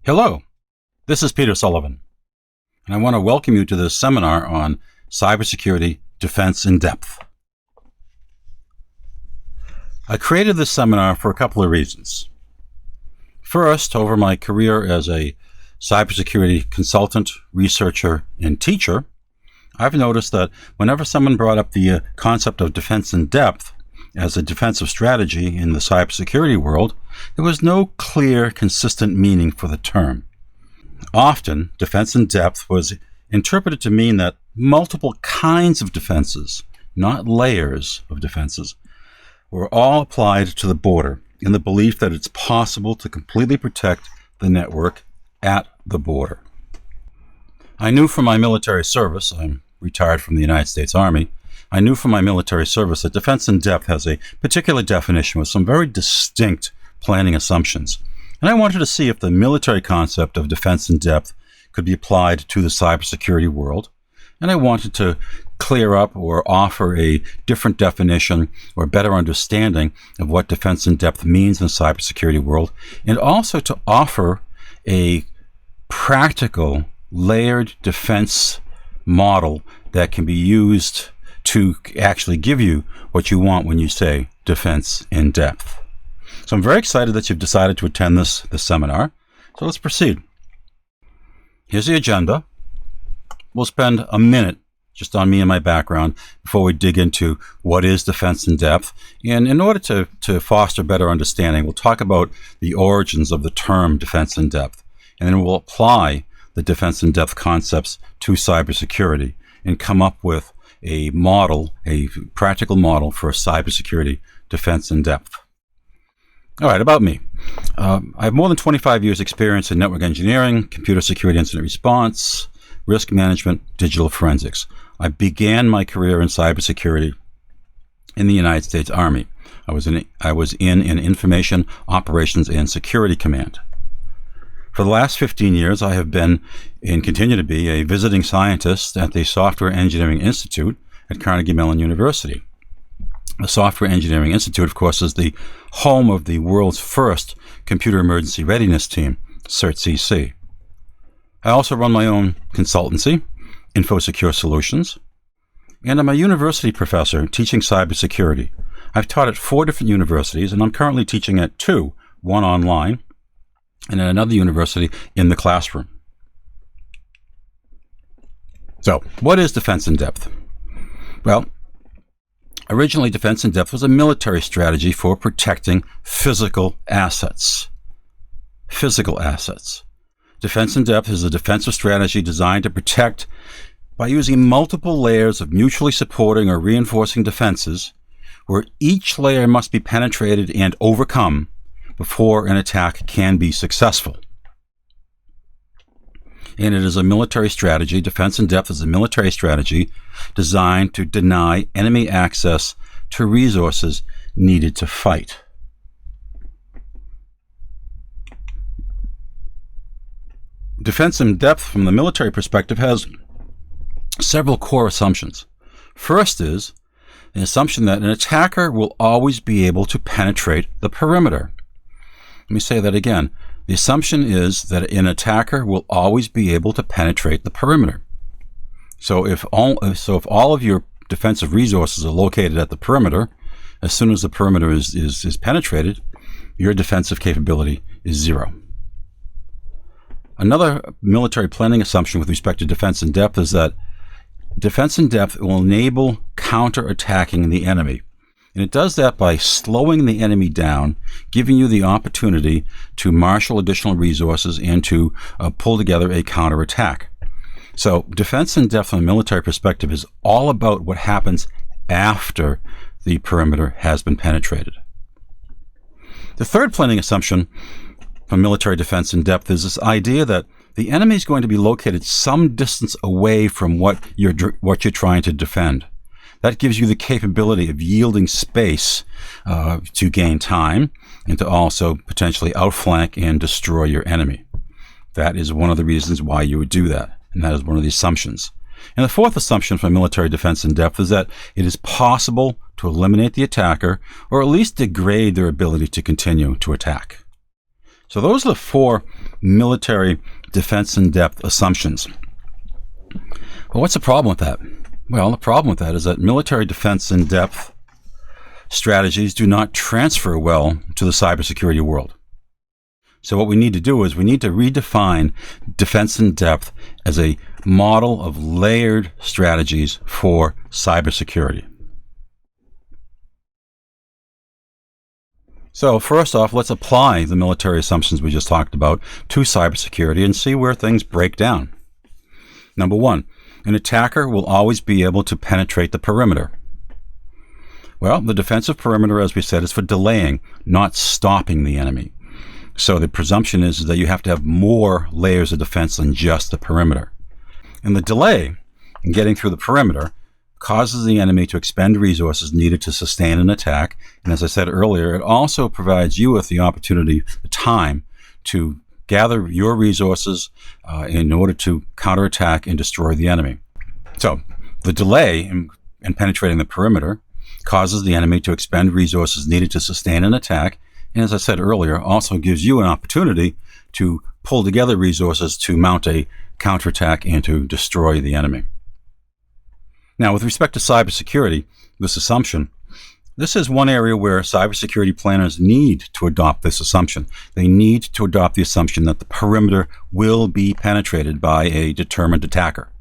Hello, this is Peter Sullivan, and I want to welcome you to this seminar on Cybersecurity Defense-in-Depth. I created this seminar for a couple of reasons. First, over my career as a cybersecurity consultant, researcher, and teacher, I've noticed that whenever someone brought up the concept of defense in depth as a defensive strategy in the cybersecurity world, there was no clear, consistent meaning for the term. Often, defense in depth was interpreted to mean that multiple kinds of defenses, not layers of defenses, were all applied to the border in the belief that it's possible to completely protect the network at the border. I knew from my military service, I'm retired from the United States Army, I knew from my military service that defense in depth has a particular definition with some very distinct planning assumptions. And I wanted to see if the military concept of defense in depth could be applied to the cybersecurity world. And I wanted to clear up or offer a different definition or better understanding of what defense in depth means in the cybersecurity world, and also to offer a practical, layered defense model that can be used to actually give you what you want when you say defense in depth. So I'm very excited that you've decided to attend this seminar. So let's proceed. Here's the agenda. We'll spend a minute just on me and my background before we dig into what is defense in depth. And in order to foster better understanding, we'll talk about the origins of the term defense in depth. And then we'll apply the defense in depth concepts to cybersecurity and come up with a model, a practical model for a cybersecurity defense in depth. All right, about me. I have more than 25 years experience in network engineering, computer security incident response, risk management, digital forensics. I began my career in cybersecurity in the United States Army. I was in an information operations and security command. For the last 15 years, I have been and continue to be a visiting scientist at the Software Engineering Institute at Carnegie Mellon University. The Software Engineering Institute, of course, is the home of the world's first computer emergency readiness team, CERT-CC. I also run my own consultancy, InfoSecure Solutions, and I'm a university professor teaching cybersecurity. I've taught at 4 different universities, and I'm currently teaching at 2, one online, and at another university in the classroom. So, what is defense in depth? Well, originally defense in depth was a military strategy for protecting physical assets. Physical assets. Defense in depth is a defensive strategy designed to protect by using multiple layers of mutually supporting or reinforcing defenses, where each layer must be penetrated and overcome before an attack can be successful. And it is a military strategy. Defense in depth is a military strategy designed to deny enemy access to resources needed to fight. Defense in depth from the military perspective has several core assumptions. First is an assumption that an attacker will always be able to penetrate the perimeter. Let me say that again. The assumption is that an attacker will always be able to penetrate the perimeter. So if all of your defensive resources are located at the perimeter, as soon as the perimeter is penetrated, your defensive capability is zero. Another military planning assumption with respect to defense in depth is that defense in depth will enable counterattacking the enemy. And it does that by slowing the enemy down, giving you the opportunity to marshal additional resources and to pull together a counterattack. So defense in depth from a military perspective is all about what happens after the perimeter has been penetrated. The third planning assumption from military defense in depth is this idea that the enemy is going to be located some distance away from what you're trying to defend. That gives you the capability of yielding space to gain time and to also potentially outflank and destroy your enemy. That is one of the reasons why you would do that, and that is one of the assumptions. And the fourth assumption for military defense in depth is that it is possible to eliminate the attacker or at least degrade their ability to continue to attack. So those are the 4 military defense-in-depth assumptions. Well, what's the problem with that? Well, the problem with that is that military defense-in-depth strategies do not transfer well to the cybersecurity world. So what we need to do is we need to redefine defense-in-depth as a model of layered strategies for cybersecurity. So first off, let's apply the military assumptions we just talked about to cybersecurity and see where things break down. Number 1, an attacker will always be able to penetrate the perimeter. Well, the defensive perimeter, as we said, is for delaying, not stopping the enemy. So the presumption is that you have to have more layers of defense than just the perimeter. And the delay in getting through the perimeter causes the enemy to expend resources needed to sustain an attack. And as I said earlier, it also provides you with the opportunity, the time, to gather your resources in order to counterattack and destroy the enemy. So the delay in penetrating the perimeter causes the enemy to expend resources needed to sustain an attack. And as I said earlier, also gives you an opportunity to pull together resources to mount a counterattack and to destroy the enemy. Now, with respect to cybersecurity, this assumption, this is one area where cybersecurity planners need to adopt this assumption. They need to adopt the assumption that the perimeter will be penetrated by a determined attacker.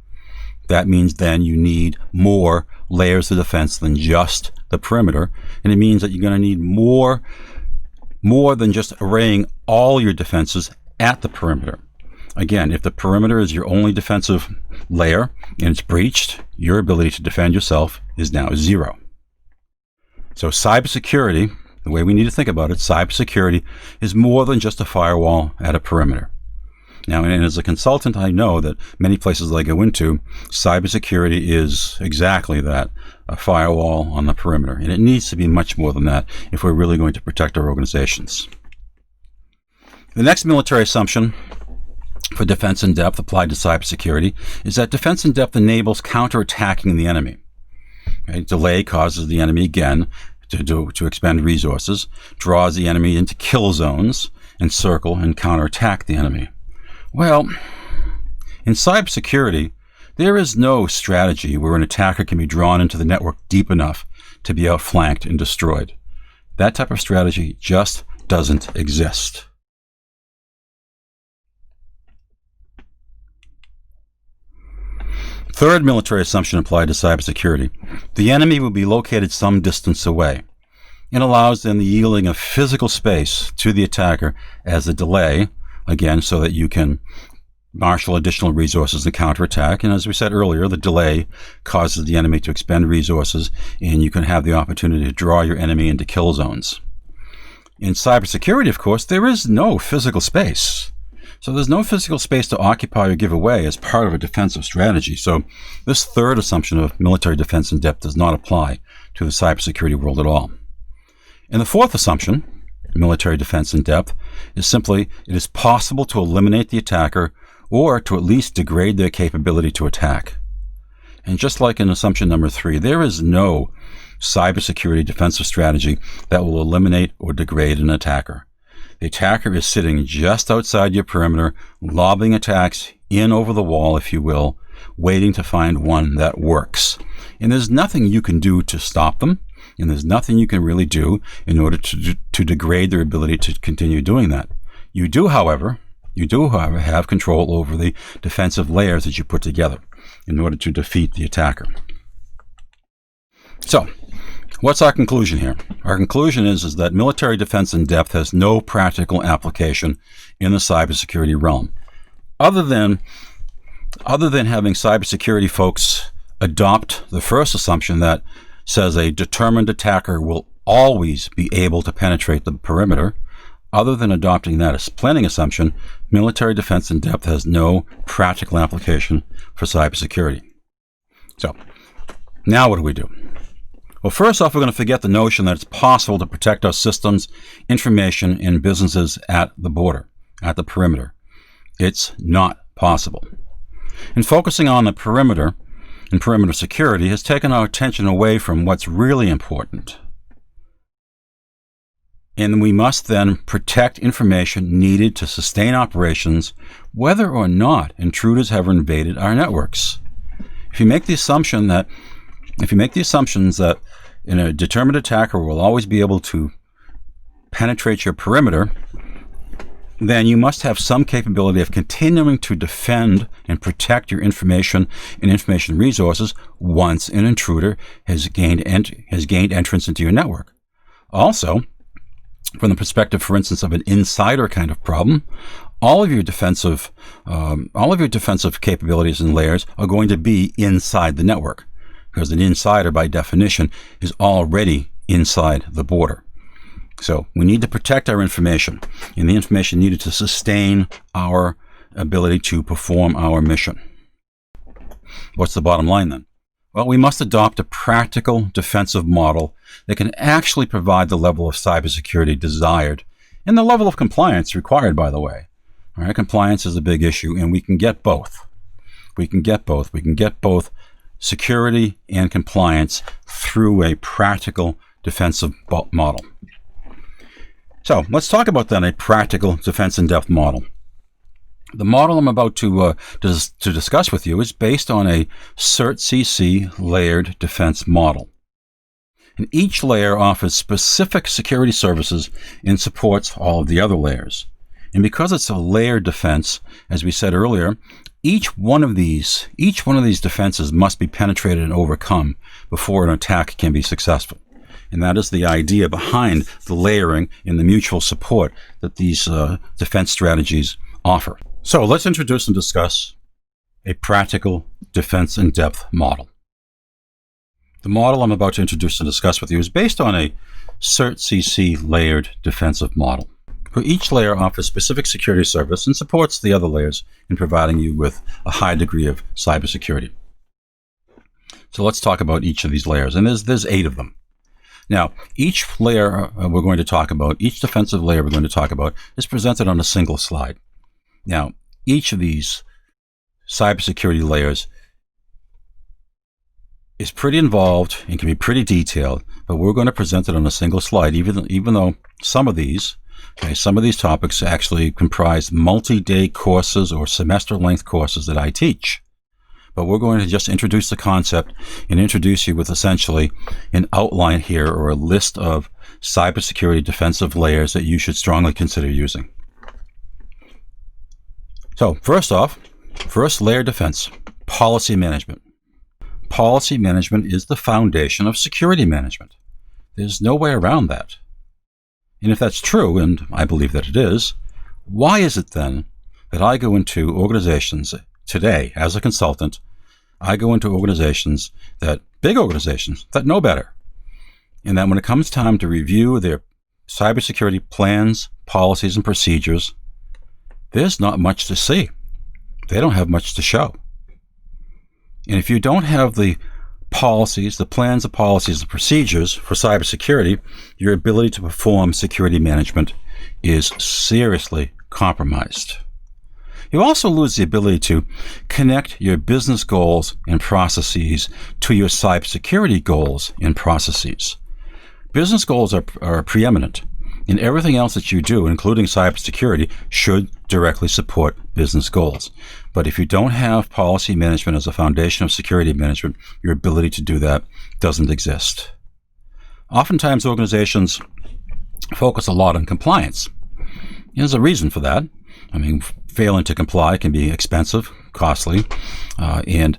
That means then you need more layers of defense than just the perimeter, and it means that you're going to need more than just arraying all your defenses at the perimeter. Again, if the perimeter is your only defensive layer and it's breached, your ability to defend yourself is now 0. So cybersecurity, the way we need to think about it, cybersecurity is more than just a firewall at a perimeter. Now, and as a consultant, I know that many places that I go into, cybersecurity is exactly that, a firewall on the perimeter. And it needs to be much more than that if we're really going to protect our organizations. The next military assumption for defense-in-depth applied to cybersecurity is that defense-in-depth enables counterattacking the enemy. Okay? Delay causes the enemy, again, to expend resources, draws the enemy into kill zones, encircle and counterattack the enemy. Well, in cybersecurity, there is no strategy where an attacker can be drawn into the network deep enough to be outflanked and destroyed. That type of strategy just doesn't exist. Third military assumption applied to cybersecurity. The enemy will be located some distance away. It allows then the yielding of physical space to the attacker as a delay, again, so that you can marshal additional resources to counterattack. And as we said earlier, the delay causes the enemy to expend resources, and you can have the opportunity to draw your enemy into kill zones. In cybersecurity, of course, there is no physical space. So there's no physical space to occupy or give away as part of a defensive strategy. So this third assumption of military defense-in-depth does not apply to the cybersecurity world at all. And the fourth assumption, military defense-in-depth, is simply it is possible to eliminate the attacker or to at least degrade their capability to attack. And just like in assumption number 3, there is no cybersecurity defensive strategy that will eliminate or degrade an attacker. The attacker is sitting just outside your perimeter, lobbing attacks in over the wall, if you will, waiting to find one that works. And there's nothing you can do to stop them, and there's nothing you can really do in order to degrade their ability to continue doing that. You do, however, have control over the defensive layers that you put together in order to defeat the attacker. So, what's our conclusion here? Our conclusion is that military defense-in-depth has no practical application in the cybersecurity realm, other than having cybersecurity folks adopt the first assumption that says a determined attacker will always be able to penetrate the perimeter. Other than adopting that as planning assumption, military defense-in-depth has no practical application for cybersecurity. So, now what do we do? Well, first off, we're going to forget the notion that it's possible to protect our systems, information, and businesses at the border, at the perimeter. It's not possible. And focusing on the perimeter and perimeter security has taken our attention away from what's really important. And we must then protect information needed to sustain operations, whether or not intruders have invaded our networks. If you make the assumptions that a determined attacker will always be able to penetrate your perimeter, then you must have some capability of continuing to defend and protect your information and information resources once an intruder has gained entrance into your network. Also, from the perspective, for instance, of an insider kind of problem, all of your defensive capabilities and layers are going to be inside the network, because an insider, by definition, is already inside the border. So we need to protect our information, and the information needed to sustain our ability to perform our mission. What's the bottom line then? Well, we must adopt a practical defensive model that can actually provide the level of cybersecurity desired and the level of compliance required, by the way. All right, compliance is a big issue, and we can get both. We can get both security and compliance through a practical defensive model. So let's talk about then a practical defense-in-depth model. The model I'm about to discuss with you is based on a CERT-CC layered defense model. And each layer offers specific security services and supports all of the other layers. And because it's a layered defense, as we said earlier, each one of these defenses must be penetrated and overcome before an attack can be successful. And that is the idea behind the layering and the mutual support that these defense strategies offer. So let's introduce and discuss a practical defense-in-depth model. The model I'm about to introduce and discuss with you is based on a CERT-CC layered defensive model, where each layer offers specific security service and supports the other layers in providing you with a high degree of cybersecurity. So let's talk about each of these layers, and there's 8 of them. Now, each layer we're going to talk about, each defensive layer we're going to talk about, is presented on a single slide. Now, each of these cybersecurity layers is pretty involved and can be pretty detailed, but we're going to present it on a single slide, even though some of these topics actually comprise multi-day courses or semester-length courses that I teach. But we're going to just introduce the concept and introduce you with essentially an outline here, or a list of cybersecurity defensive layers that you should strongly consider using. So first layer defense, policy management. Policy management is the foundation of security management. There's no way around that. And if that's true, and I believe that it is, why is it then that I go into organizations today as a consultant, I go into big organizations that know better, and that when it comes time to review their cybersecurity plans, policies, and procedures, there's not much to see. They don't have much to show. And if you don't have the policies, the plans, the policies, the procedures for cybersecurity, your ability to perform security management is seriously compromised. You also lose the ability to connect your business goals and processes to your cybersecurity goals and processes. Business goals are preeminent, and everything else that you do, including cybersecurity, should directly support business goals. But if you don't have policy management as a foundation of security management, your ability to do that doesn't exist. Oftentimes, organizations focus a lot on compliance. There's a reason for that. I mean, failing to comply can be expensive, costly, and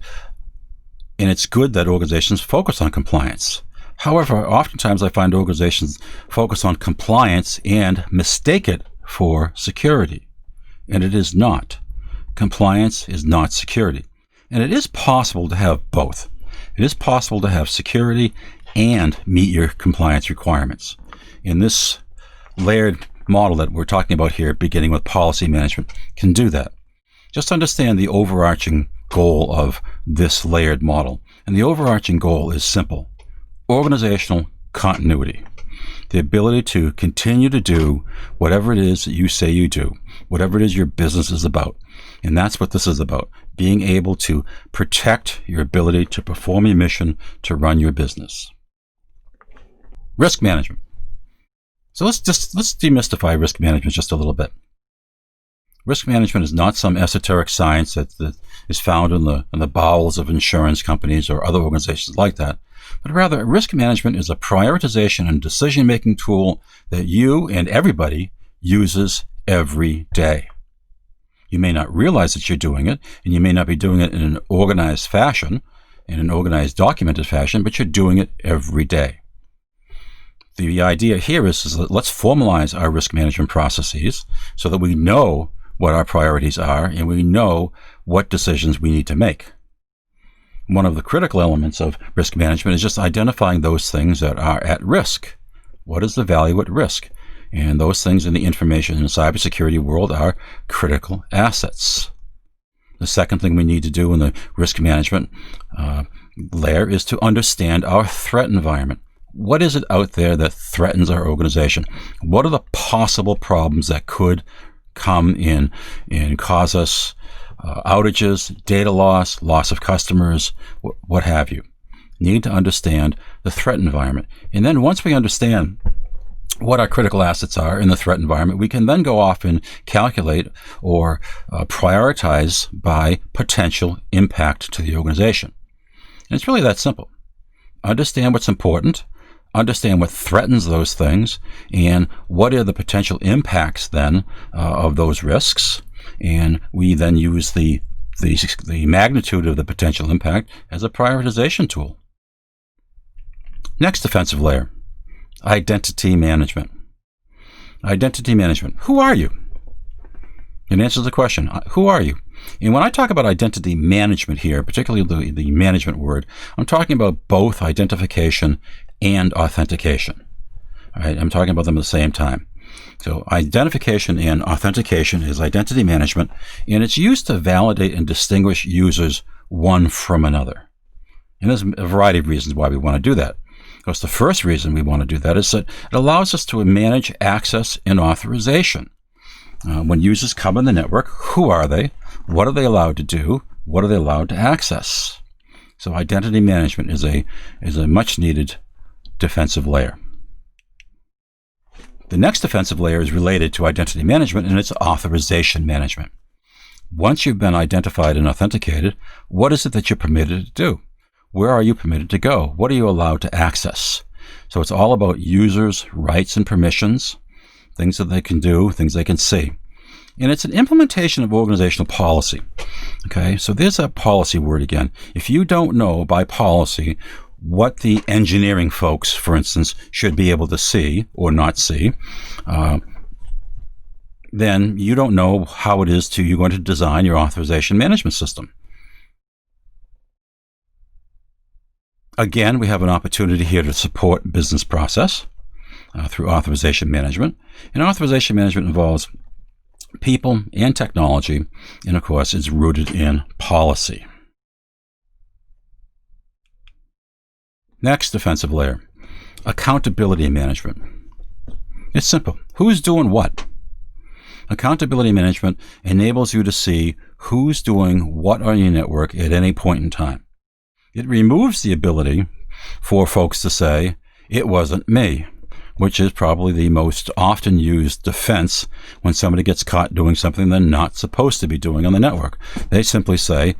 it's good that organizations focus on compliance. However, oftentimes I find organizations focus on compliance and mistake it for security, and it is not. Compliance is not security, and it is possible to have both. It is possible to have security and meet your compliance requirements. In this layered model that we're talking about here, beginning with policy management, can do that. Just understand the overarching goal of this layered model. And the overarching goal is simple: organizational continuity. The ability to continue to do whatever it is that you say you do, whatever it is your business is about. And that's what this is about: being able to protect your ability to perform your mission, to run your business. Risk management. So let's demystify risk management just a little bit. Risk management is not some esoteric science that is found in the bowels of insurance companies or other organizations like that, but rather risk management is a prioritization and decision-making tool that you and everybody uses every day. You may not realize that you're doing it, and you may not be doing it in an organized fashion, in an organized, documented fashion, but you're doing it every day. The idea here is that let's formalize our risk management processes so that we know what our priorities are and we know what decisions we need to make. One of the critical elements of risk management is just identifying those things that are at risk. What is the value at risk? And those things in the information and cybersecurity world are critical assets. The second thing we need to do in the risk management layer is to understand our threat environment. What is it out there that threatens our organization? What are the possible problems that could come in and cause us outages, data loss, loss of customers, what have you? Need to understand the threat environment. And then once we understand what our critical assets are in the threat environment, we can then go off and calculate or prioritize by potential impact to the organization. And it's really that simple. Understand what's important, understand what threatens those things, and what are the potential impacts then of those risks. And we then use the magnitude of the potential impact as a prioritization tool. Next defensive layer, identity management. Identity management. Who are you? It answers the question, who are you? And when I talk about identity management here, particularly the management word, I'm talking about both identification and authentication. All right, I'm talking about them at the same time. So identification and authentication is identity management, and it's used to validate and distinguish users one from another. And there's a variety of reasons why we want to do that. Of course, the first reason we want to do that is that it allows us to manage access and authorization. When users come in the network, who are they? What are they allowed to do? What are they allowed to access? So identity management is a much needed defensive layer. The next defensive layer is related to identity management, and it's authorization management. Once you've been identified and authenticated, what is it that you're permitted to do? Where are you permitted to go? What are you allowed to access? So it's all about users' rights and permissions, things that they can do, things they can see. And it's an implementation of organizational policy. Okay, so there's that policy word again. If you don't know by policy what the engineering folks, for instance, should be able to see or not see, then you don't know how it is you're going to design your authorization management system. Again, we have an opportunity here to support business process through authorization management. And authorization management involves people and technology, and of course, it's rooted in policy. Next defensive layer, accountability management. It's simple. Who's doing what? Accountability management enables you to see who's doing what on your network at any point in time. It removes the ability for folks to say, it wasn't me, which is probably the most often used defense when somebody gets caught doing something they're not supposed to be doing on the network. They simply say,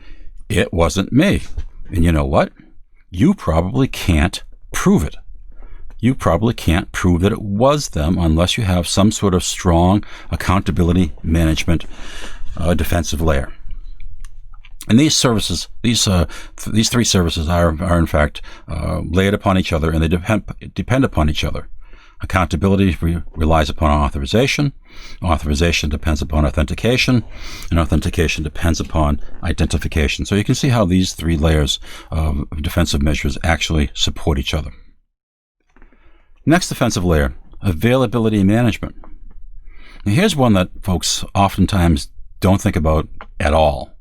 it wasn't me. And you know what? You probably can't prove it. You probably can't prove that it was them unless you have some sort of strong accountability management defensive layer. And these services, these three services are in fact layered upon each other, and they depend upon each other. Accountability relies upon authorization. Authorization depends upon authentication, and authentication depends upon identification. So you can see how these three layers of defensive measures actually support each other. Next defensive layer, availability management. Now here's one that folks oftentimes don't think about at all.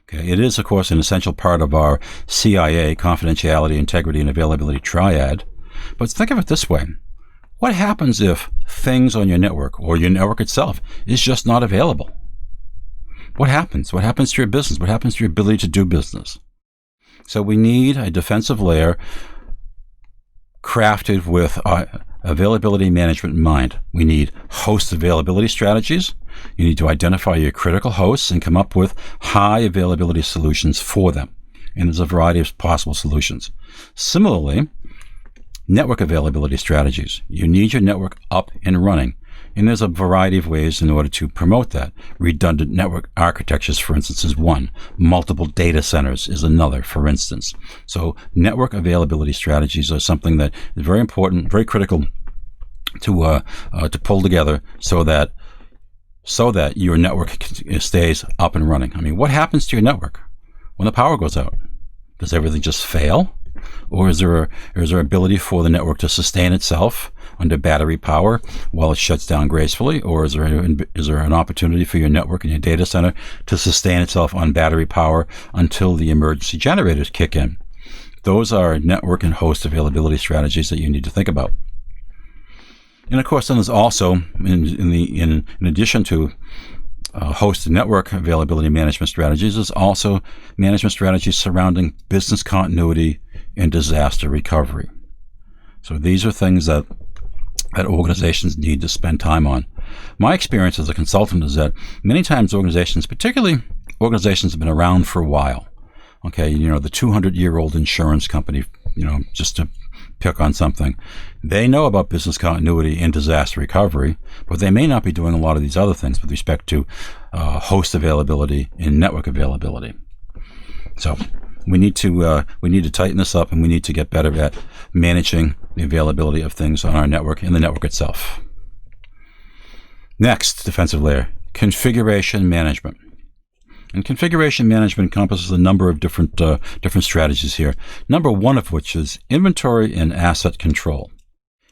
Okay, it is, of course, an essential part of our CIA, confidentiality, integrity, and availability triad. But think of it this way. What happens if things on your network or your network itself is just not available? What happens? What happens to your business? What happens to your ability to do business? So we need a defensive layer crafted with availability management in mind. We need host availability strategies. You need to identify your critical hosts and come up with high availability solutions for them. And there's a variety of possible solutions. Similarly, network availability strategies. You need your network up and running. And there's a variety of ways in order to promote that. Redundant network architectures, for instance, is one. Multiple data centers is another, for instance. So network availability strategies are something that is very important, very critical to pull together so that your network stays up and running. I mean, what happens to your network when the power goes out? Does everything just fail? Or is there ability for the network to sustain itself under battery power while it shuts down gracefully? Or is there an opportunity for your network and your data center to sustain itself on battery power until the emergency generators kick in? Those are network and host availability strategies that you need to think about. And of course, then there's also, in addition to host and network availability management strategies, there's also management strategies surrounding business continuity and disaster recovery. So these are things that organizations need to spend time on. My experience as a consultant is that many times organizations, particularly organizations that have been around for a while, okay, the 200-year-old insurance company, just to pick on something, they know about business continuity and disaster recovery, but they may not be doing a lot of these other things with respect to host availability and network availability. So we need to tighten this up, and we need to get better at managing the availability of things on our network and the network itself. Next defensive layer, configuration management. And configuration management encompasses a number of different strategies here. Number one of which is inventory and asset control.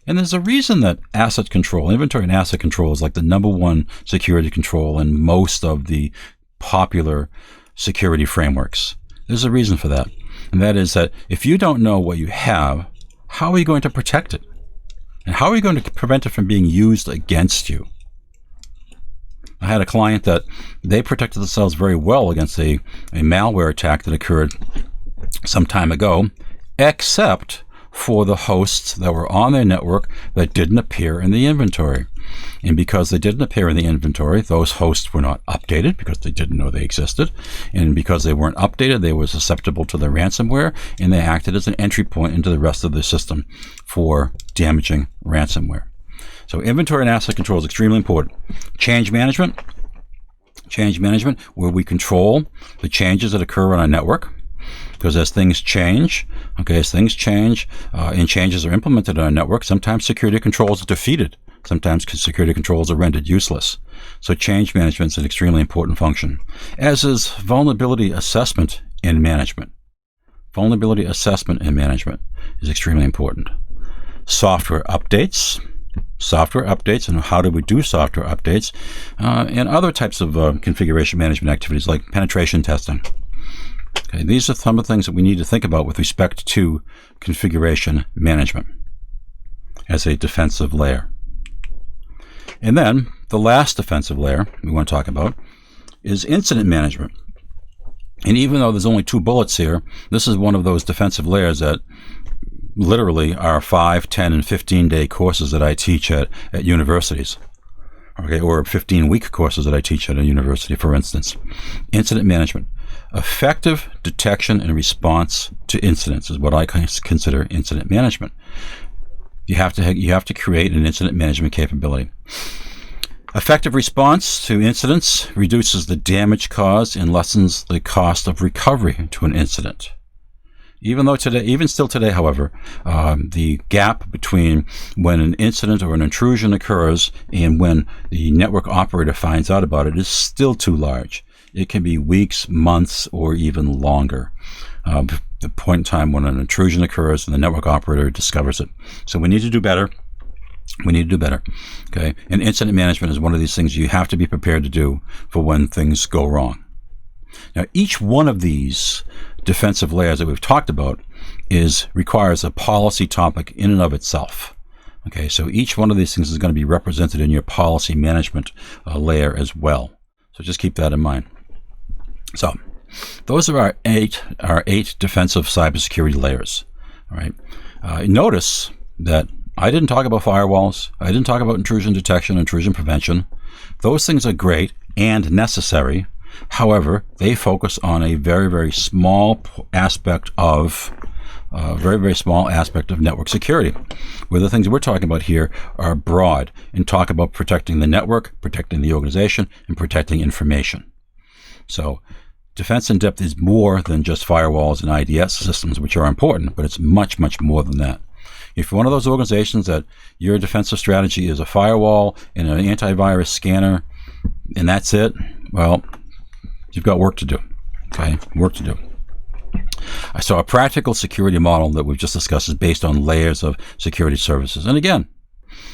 And there's a reason that inventory and asset control is like the number one security control in most of the popular security frameworks. There's a reason for that. And that is that if you don't know what you have, how are you going to protect it? And how are you going to prevent it from being used against you? I had a client that they protected themselves very well against a malware attack that occurred some time ago, except for the hosts that were on their network that didn't appear in the inventory. And because they didn't appear in the inventory, those hosts were not updated because they didn't know they existed. And because they weren't updated, they were susceptible to the ransomware, and they acted as an entry point into the rest of the system for damaging ransomware. So inventory and asset control is extremely important. Change management, where we control the changes that occur on our network. Because as things change, and changes are implemented on our network, sometimes security controls are defeated. Sometimes security controls are rendered useless. So change management is an extremely important function, as is vulnerability assessment and management. Vulnerability assessment and management is extremely important. Software updates, and how do we do software updates, and other types of configuration management activities like penetration testing. Okay, these are some of the things that we need to think about with respect to configuration management as a defensive layer. And then the last defensive layer we want to talk about is incident management. And even though there's only 2 bullets here, this is one of those defensive layers that literally are 5, 10, and 15-day courses that I teach at universities. Okay, or 15-week courses that I teach at a university, for instance. Incident management. Effective detection and response to incidents is what I consider incident management. You have to create an incident management capability. Effective response to incidents reduces the damage caused and lessens the cost of recovery to an incident. Even still today, however, the gap between when an incident or an intrusion occurs and when the network operator finds out about it is still too large. It can be weeks, months, or even longer. The point in time when an intrusion occurs and the network operator discovers it. So we need to do better. Okay? And incident management is one of these things you have to be prepared to do for when things go wrong. Now, each one of these defensive layers that we've talked about requires a policy topic in and of itself. Okay, so each one of these things is going to be represented in your policy management layer as well. So just keep that in mind. So those are our eight defensive cybersecurity layers. All right. Notice that I didn't talk about firewalls. I didn't talk about intrusion detection, intrusion prevention. Those things are great and necessary. However, they focus on a very, very small aspect of network security, where the things we're talking about here are broad and talk about protecting the network, protecting the organization, and protecting information. So defense in depth is more than just firewalls and IDS systems, which are important, but it's much, much more than that. If you're one of those organizations that your defensive strategy is a firewall and an antivirus scanner, and that's it, well, you've got work to do. Okay, work to do. So a practical security model that we've just discussed is based on layers of security services. And again,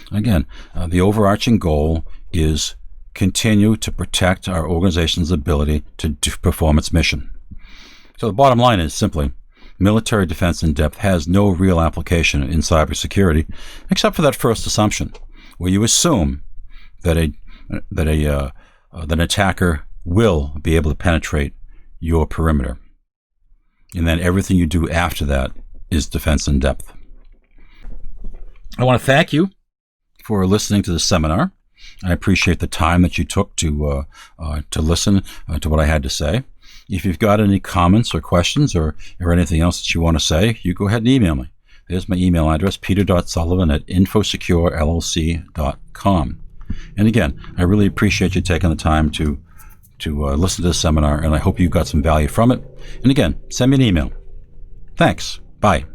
the overarching goal is continue to protect our organization's ability to perform its mission. So the bottom line is simply, military defense in depth has no real application in cybersecurity, except for that first assumption, where you assume that an attacker will be able to penetrate your perimeter, and then everything you do after that is defense in depth. I want to thank you for listening to this seminar. I appreciate the time that you took to listen to what I had to say. If you've got any comments or questions or anything else that you want to say, you go ahead and email me. There's my email address, peter.sullivan@infosecurellc.com. And again, I really appreciate you taking the time to listen to this seminar, and I hope you got some value from it. And again, send me an email. Thanks. Bye.